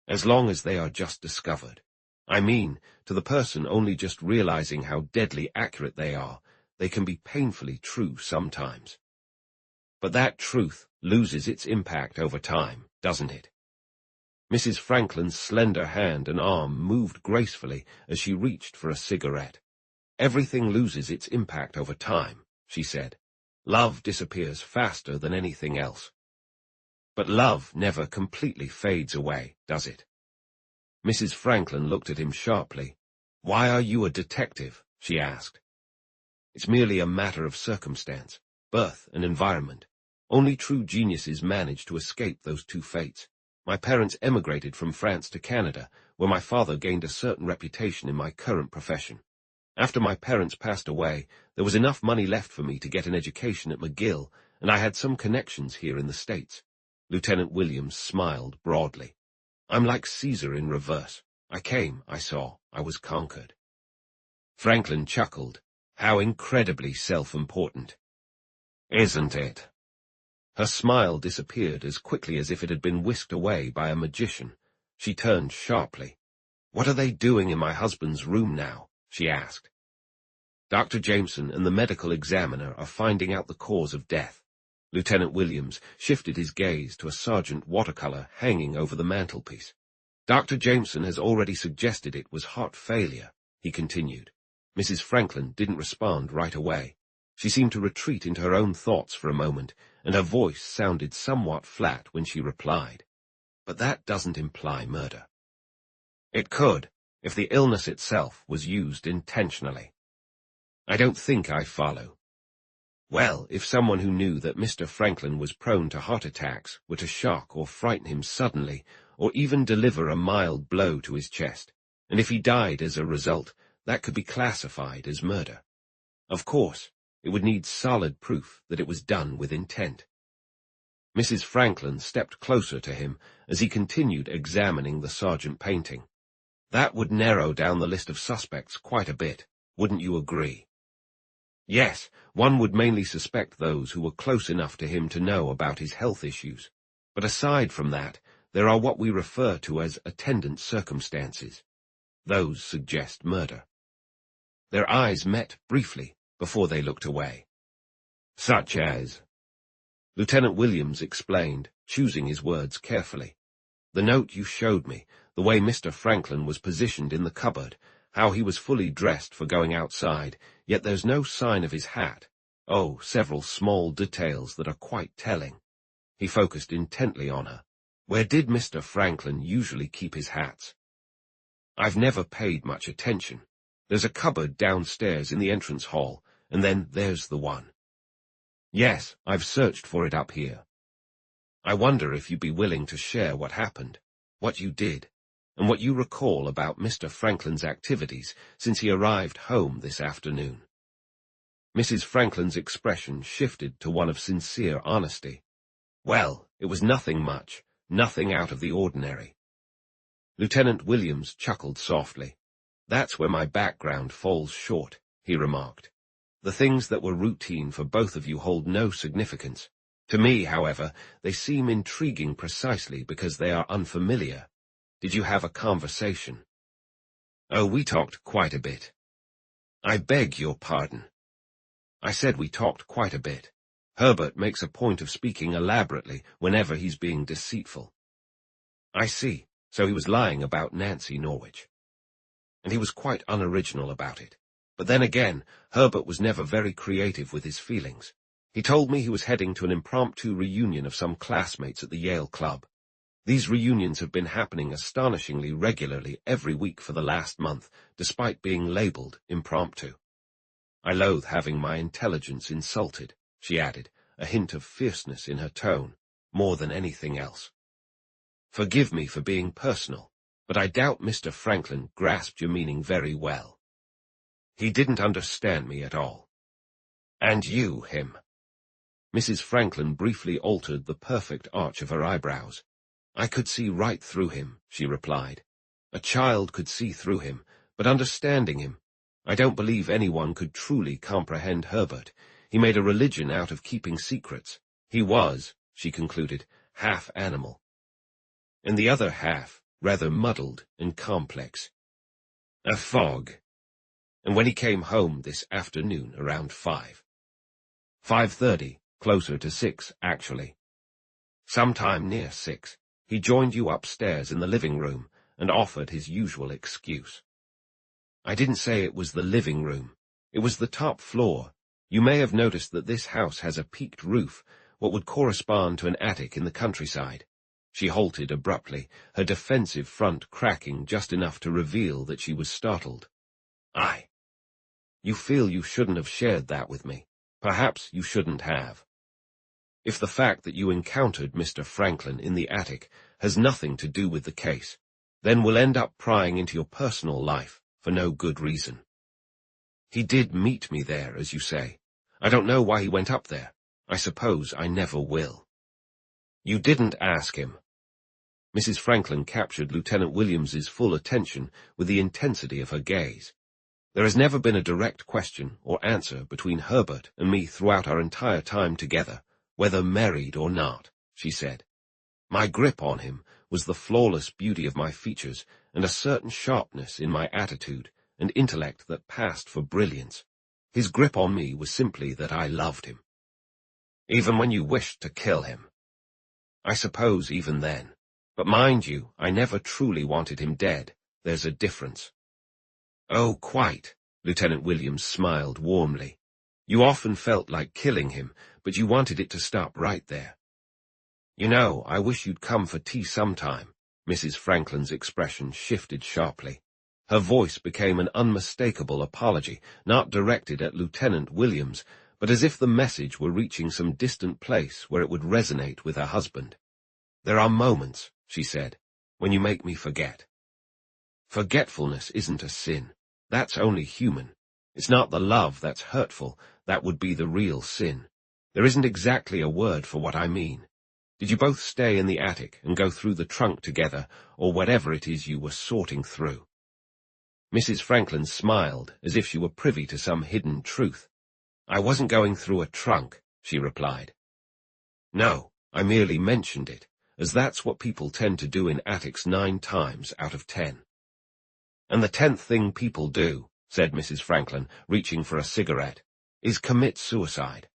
As long as they are just discovered. I mean, to the person only just realizing how deadly accurate they are, they can be painfully true sometimes. But that truth loses its impact over time, doesn't it?" Mrs. Franklin's slender hand and arm moved gracefully as she reached for a cigarette. "Everything loses its impact over time," she said. "Love disappears faster than anything else. But love never completely fades away, does it?" Mrs. Franklin looked at him sharply. "Why are you a detective?" she asked. "It's merely a matter of circumstance, birth and environment. Only true geniuses manage to escape those two fates. My parents emigrated from France to Canada, where my father gained a certain reputation in my current profession. After my parents passed away, there was enough money left for me to get an education at McGill, and I had some connections here in the States." Lieutenant Williams smiled broadly. "I'm like Caesar in reverse. I came, I saw, I was conquered." Franklin chuckled. "How incredibly self-important." "Isn't it?" Her smile disappeared as quickly as if it had been whisked away by a magician. She turned sharply. "What are they doing in my husband's room now?" she asked. "Dr. Jameson and the medical examiner are finding out the cause of death." Lieutenant Williams shifted his gaze to a Sargent watercolor hanging over the mantelpiece. "Dr. Jameson has already suggested it was heart failure," he continued. Mrs. Franklin didn't respond right away. She seemed to retreat into her own thoughts for a moment, and her voice sounded somewhat flat when she replied. "But that doesn't imply murder." "It could, if the illness itself was used intentionally." "I don't think I follow." Well, if someone who knew that Mr. Franklin was prone to heart attacks were to shock or frighten him suddenly, or even deliver a mild blow to his chest, and if he died as a result, that could be classified as murder. Of course, it would need solid proof that it was done with intent. Mrs. Franklin stepped closer to him as he continued examining the Sargent painting. That would narrow down the list of suspects quite a bit, wouldn't you agree? Yes, one would mainly suspect those who were close enough to him to know about his health issues. But aside from that, there are what we refer to as attendant circumstances. Those suggest murder. Their eyes met briefly before they looked away. Such as... Lieutenant Williams explained, choosing his words carefully. The note you showed me, the way Mr. Franklin was positioned in the cupboard, how he was fully dressed for going outside, yet there's no sign of his hat. Oh, several small details that are quite telling. He focused intently on her. Where did Mr. Franklin usually keep his hats? I've never paid much attention. There's a cupboard downstairs in the entrance hall, and then there's the one. Yes, I've searched for it up here. I wonder if you'd be willing to share what happened, what you did, and what you recall about Mr. Franklin's activities since he arrived home this afternoon. Mrs. Franklin's expression shifted to one of sincere honesty. Well, it was nothing much, nothing out of the ordinary. Lieutenant Williams chuckled softly. That's where my background falls short, he remarked. The things that were routine for both of you hold no significance. To me, however, they seem intriguing precisely because they are unfamiliar. Did you have a conversation? Oh, we talked quite a bit. I beg your pardon. I said we talked quite a bit. Herbert makes a point of speaking elaborately whenever he's being deceitful. I see, so he was lying about Nancy Norwich. And he was quite unoriginal about it. But then again, Herbert was never very creative with his feelings. He told me he was heading to an impromptu reunion of some classmates at the Yale Club. These reunions have been happening astonishingly regularly every week for the last month, despite being labeled impromptu. I loathe having my intelligence insulted, she added, a hint of fierceness in her tone, more than anything else. Forgive me for being personal, but I doubt Mr. Franklin grasped your meaning very well. He didn't understand me at all. And you, him. Mrs. Franklin briefly altered the perfect arch of her eyebrows. I could see right through him, she replied. A child could see through him, but understanding him, I don't believe anyone could truly comprehend Herbert. He made a religion out of keeping secrets. He was, she concluded, half animal. And the other half, rather muddled and complex. A fog. And when he came home this afternoon around 5. 5:30, closer to 6, actually. Sometime near 6, he joined you upstairs in the living room and offered his usual excuse. I didn't say it was the living room. It was the top floor. You may have noticed that this house has a peaked roof, what would correspond to an attic in the countryside. She halted abruptly, her defensive front cracking just enough to reveal that she was startled. Aye. You feel you shouldn't have shared that with me. Perhaps you shouldn't have. If the fact that you encountered Mr. Franklin in the attic has nothing to do with the case, then we'll end up prying into your personal life for no good reason. He did meet me there, as you say. I don't know why he went up there. I suppose I never will. You didn't ask him. Mrs. Franklin captured Lieutenant Williams's full attention with the intensity of her gaze. There has never been a direct question or answer between Herbert and me throughout our entire time together, whether married or not, she said. My grip on him was the flawless beauty of my features and a certain sharpness in my attitude and intellect that passed for brilliance. His grip on me was simply that I loved him. Even when you wished to kill him. I suppose even then. But mind you, I never truly wanted him dead. There's a difference. Oh, quite, Lieutenant Williams smiled warmly. You often felt like killing him, but you wanted it to stop right there. You know, I wish you'd come for tea sometime. Mrs. Franklin's expression shifted sharply. Her voice became an unmistakable apology, not directed at Lieutenant Williams, but as if the message were reaching some distant place where it would resonate with her husband. "There are moments," she said, "when you make me forget." Forgetfulness isn't a sin. That's only human. It's not the love that's hurtful. That would be the real sin. There isn't exactly a word for what I mean. Did you both stay in the attic and go through the trunk together, or whatever it is you were sorting through? Mrs. Franklin smiled, as if she were privy to some hidden truth. "I wasn't going through a trunk," she replied. "No, I merely mentioned it, as that's what people tend to do in attics 9 times out of 10. "And the 10th thing people do," said Mrs. Franklin, reaching for a cigarette, "is commit suicide."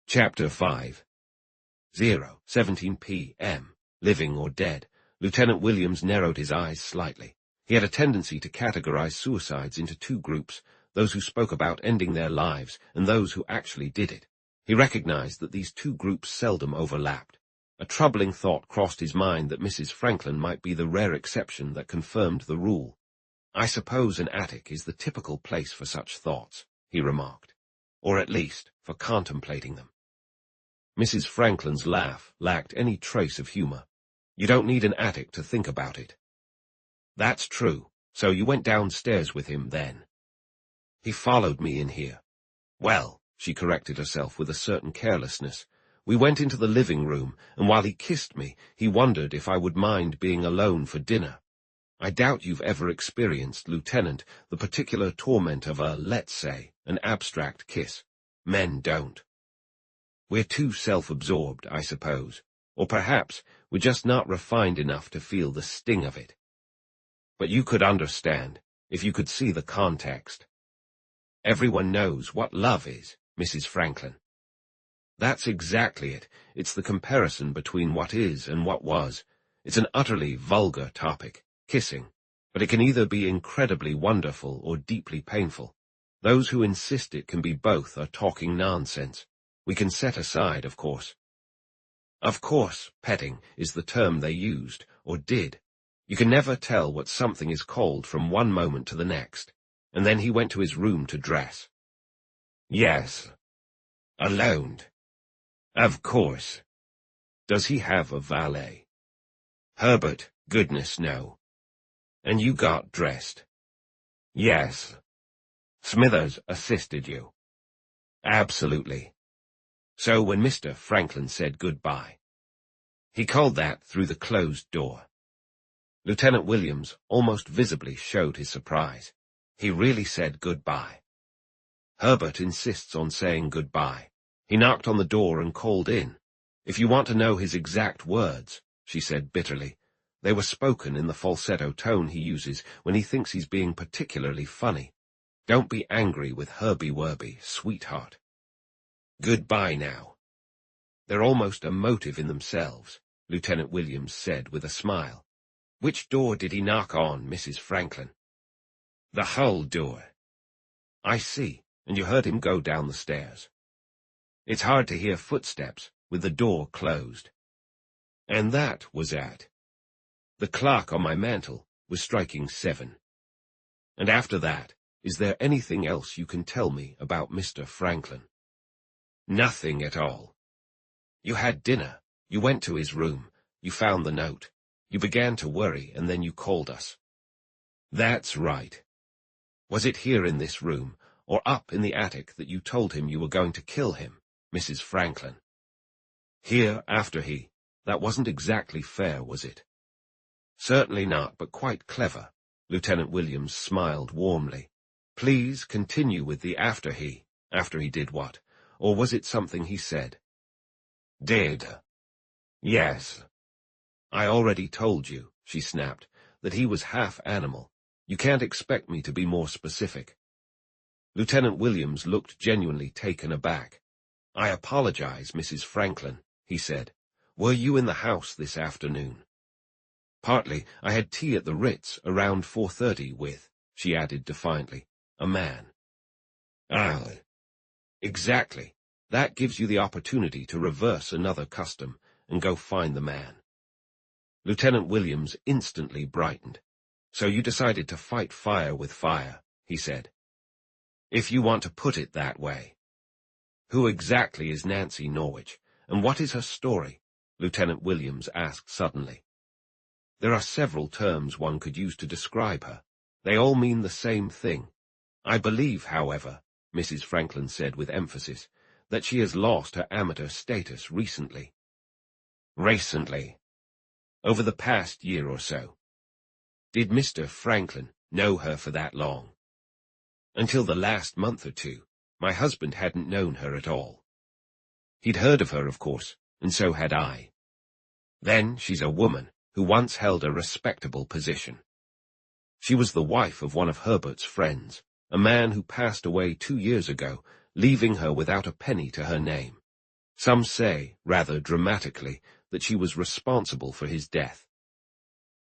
Chapter 5. 17 p.m. Living or dead. Lieutenant Williams narrowed his eyes slightly. He had a tendency to categorize suicides into 2 groups, those who spoke about ending their lives and those who actually did it. He recognized that these 2 groups seldom overlapped. A troubling thought crossed his mind that Mrs. Franklin might be the rare exception that confirmed the rule. "I suppose an attic is the typical place for such thoughts," he remarked, "or at least for contemplating them." Mrs. Franklin's laugh lacked any trace of humor. "You don't need an attic to think about it." "That's true. So you went downstairs with him then?" "He followed me in here." "Well," she corrected herself with a certain carelessness, "we went into the living room, and while he kissed me, he wondered if I would mind being alone for dinner. I doubt you've ever experienced, Lieutenant, the particular torment of let's say, an abstract kiss. Men don't. We're too self-absorbed, I suppose, or perhaps we're just not refined enough to feel the sting of it. But you could understand, if you could see the context. Everyone knows what love is, Mrs. Franklin." "That's exactly it. It's the comparison between what is and what was. It's an utterly vulgar topic, kissing, but it can either be incredibly wonderful or deeply painful. Those who insist it can be both are talking nonsense. We can set aside, of course. Of course, petting is the term they used, or did. You can never tell what something is called from one moment to the next. And then he went to his room to dress." "Yes. Alone. Of course. Does he have a valet?" "Herbert, goodness no." "And you got dressed?" "Yes." "Smithers assisted you?" "Absolutely." "So when Mr. Franklin said goodbye?" "He called that through the closed door." Lieutenant Williams almost visibly showed his surprise. "He really said goodbye?" "Herbert insists on saying goodbye. He knocked on the door and called in. If you want to know his exact words," she said bitterly, "they were spoken in the falsetto tone he uses when he thinks he's being particularly funny. Don't be angry with Herbie-Werby, sweetheart. Goodbye now." "They're almost emotive in themselves," Lieutenant Williams said with a smile. "Which door did he knock on, Mrs. Franklin?" "The whole door." "I see, and you heard him go down the stairs." "It's hard to hear footsteps with the door closed." "And that was at?" "The clock on my mantel was striking 7. "And after that, is there anything else you can tell me about Mr. Franklin?" "Nothing at all." "You had dinner, you went to his room, you found the note. You began to worry, and then you called us." "That's right." "Was it here in this room, or up in the attic that you told him you were going to kill him, Mrs. Franklin?" "Here after he. That wasn't exactly fair, was it?" "Certainly not, but quite clever." Lieutenant Williams smiled warmly. "Please continue with the after he did what? Or was it something he said?" "Did. Yes." "I already told you," she snapped, "that he was half animal. You can't expect me to be more specific." Lieutenant Williams looked genuinely taken aback. "I apologize, Mrs. Franklin," he said. "Were you in the house this afternoon?" "Partly. I had tea at the Ritz around 4:30 with," she added defiantly, "a man." "Ah." "Exactly. That gives you the opportunity to reverse another custom and go find the man." Lieutenant Williams instantly brightened. "So you decided to fight fire with fire," he said. "If you want to put it that way." Who exactly is Nancy Norwich, and what is her story? Lieutenant Williams asked suddenly. There are several terms one could use to describe her. They all mean the same thing. I believe, however, Mrs. Franklin said with emphasis, that she has lost her amateur status recently. Recently? Over the past year or so. Did Mr. Franklin know her for that long? Until the last month or two, my husband hadn't known her at all. He'd heard of her, of course, and so had I. Then she's a woman who once held a respectable position. She was the wife of one of Herbert's friends, a man who passed away 2 years ago, leaving her without a penny to her name. Some say, rather dramatically, that she was responsible for his death.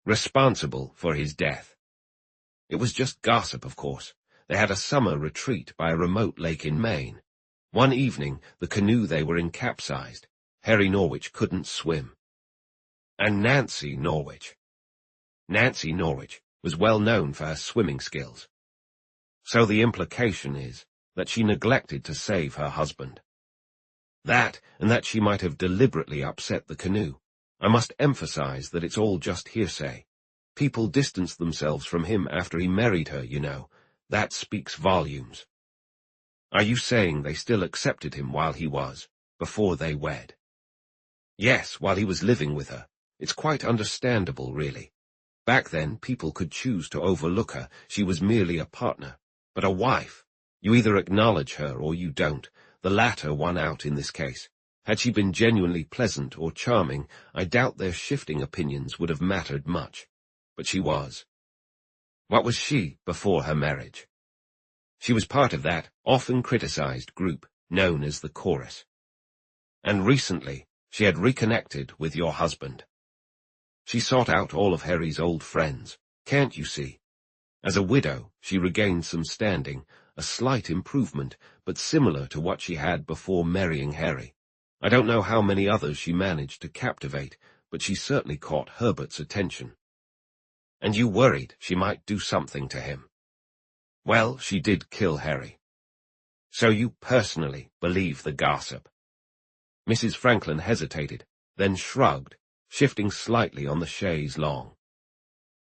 Responsible for his death. It was just gossip, of course. They had a summer retreat by a remote lake in Maine. One evening, the canoe they were in capsized. Harry Norwich couldn't swim. And Nancy Norwich. Nancy Norwich was well known for her swimming skills. So the implication is that she neglected to save her husband. That, and that she might have deliberately upset the canoe. I must emphasize that it's all just hearsay. People distanced themselves from him after he married her, you know. That speaks volumes. Are you saying they still accepted him while he was, before they wed? Yes, while he was living with her. It's quite understandable, really. Back then, people could choose to overlook her. She was merely a partner. But a wife, you either acknowledge her or you don't. The latter won out in this case. Had she been genuinely pleasant or charming, I doubt their shifting opinions would have mattered much. But she was. What was she before her marriage? She was part of that often criticized group known as the chorus. And recently, she had reconnected with your husband. She sought out all of Harry's old friends, can't you see? As a widow, she regained some standing, a slight improvement, but similar to what she had before marrying Harry. I don't know how many others she managed to captivate, but she certainly caught Herbert's attention. And you worried she might do something to him. Well, she did kill Harry. So you personally believe the gossip? Mrs. Franklin hesitated, then shrugged, shifting slightly on the chaise longue.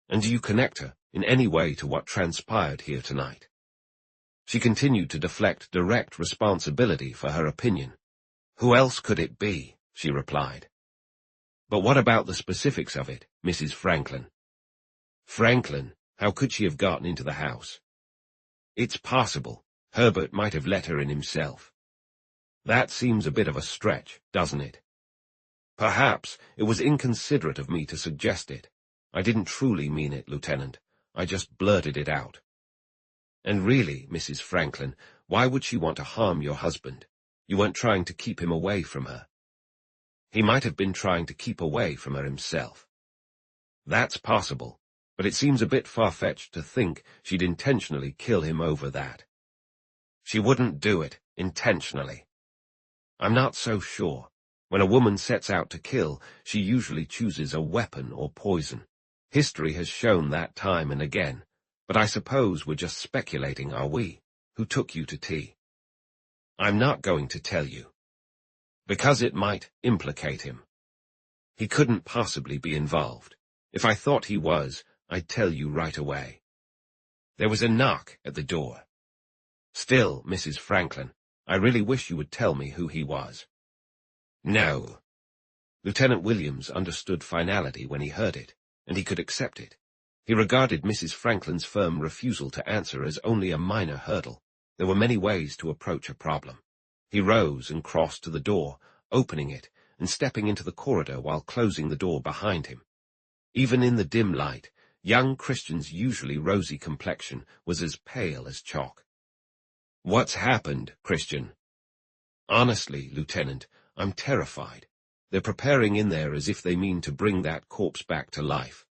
And do you connect her in any way to what transpired here tonight? She continued to deflect direct responsibility for her opinion. Who else could it be? She replied. But what about the specifics of it, Mrs. Franklin? Franklin, how could she have gotten into the house? It's possible. Herbert might have let her in himself. That seems a bit of a stretch, doesn't it? Perhaps it was inconsiderate of me to suggest it. I didn't truly mean it, Lieutenant. I just blurted it out. And really, Mrs. Franklin, why would she want to harm your husband? You weren't trying to keep him away from her. He might have been trying to keep away from her himself. That's possible, but it seems a bit far-fetched to think she'd intentionally kill him over that. She wouldn't do it intentionally. I'm not so sure. When a woman sets out to kill, she usually chooses a weapon or poison. History has shown that time and again, but I suppose we're just speculating, are we? Who took you to tea? I'm not going to tell you. Because it might implicate him. He couldn't possibly be involved. If I thought he was, I'd tell you right away. There was a knock at the door. Still, Mrs. Franklin, I really wish you would tell me who he was. No. Lieutenant Williams understood finality when he heard it, and he could accept it. He regarded Mrs. Franklin's firm refusal to answer as only a minor hurdle. There were many ways to approach a problem. He rose and crossed to the door, opening it, and stepping into the corridor while closing the door behind him. Even in the dim light, young Christian's usually rosy complexion was as pale as chalk. What's happened, Christian? Honestly, Lieutenant, I'm terrified. They're preparing in there as if they mean to bring that corpse back to life.